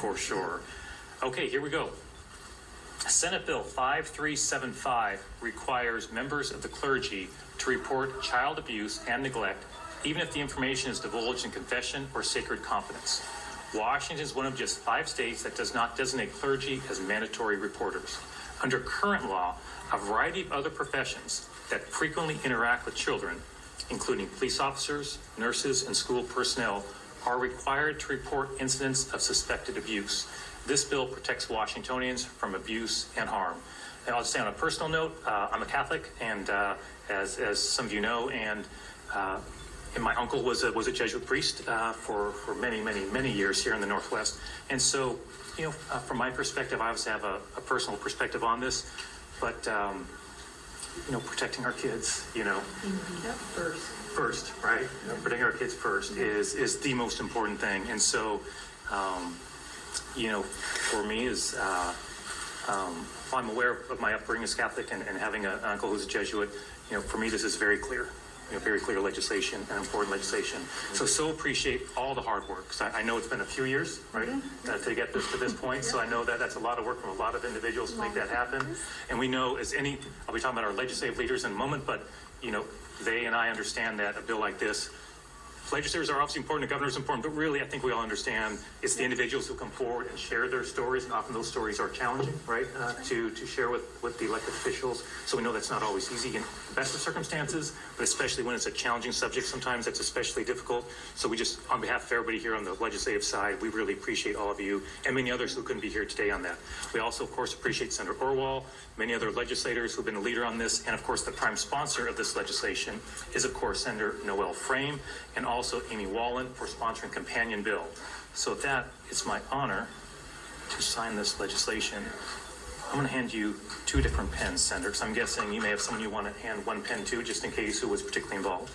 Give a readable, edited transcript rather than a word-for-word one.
For sure. Okay, here we go. Senate Bill 5375 requires members of the clergy to report child abuse and neglect, even if the information is divulged in confession or sacred confidence. Washington is one of just 5 states that does not designate clergy as mandatory reporters. Under current law, a variety of other professions that frequently interact with children, including police officers, nurses, and school personnel, are required to report incidents of suspected abuse. This bill protects Washingtonians from abuse and harm. And I'll just say on a personal note, I'm a Catholic, and as some of you know, and my uncle was a Jesuit priest for many years here in the Northwest. And so, from my perspective, I obviously have a personal perspective on this, but protecting our kids, first, right? Protecting our kids first is the most important thing. And so, for me is, I'm aware of my upbringing as Catholic and having an uncle who's a Jesuit. For me, this is very clear. Very clear legislation and important legislation. So appreciate all the hard work. I know it's been a few years, right, to get this to this point. So I know that that's a lot of work from a lot of individuals to make that happen. And we know I'll be talking about our legislative leaders in a moment, but they and I understand that a bill like this, legislators are obviously important, the governor's important, but really I think we all understand it's the individuals who come forward and share their stories, and often those stories are challenging, right, to share with the elected officials. So we know that's not always easy in the best of circumstances, but especially when it's a challenging subject, sometimes that's especially difficult. So we just, on behalf of everybody here on the legislative side, we really appreciate all of you and many others who couldn't be here today on that. We also, of course, appreciate Senator Orwell, many other legislators who've been a leader on this, and of course the prime sponsor of this legislation is, of course, Senator Noel Frame, and also Amy Wallen for sponsoring companion bill. So with that, it's my honor to sign this legislation. I'm going to hand you 2 different pens, Senator, because I'm guessing you may have someone you want to hand one pen to, just in case who was particularly involved.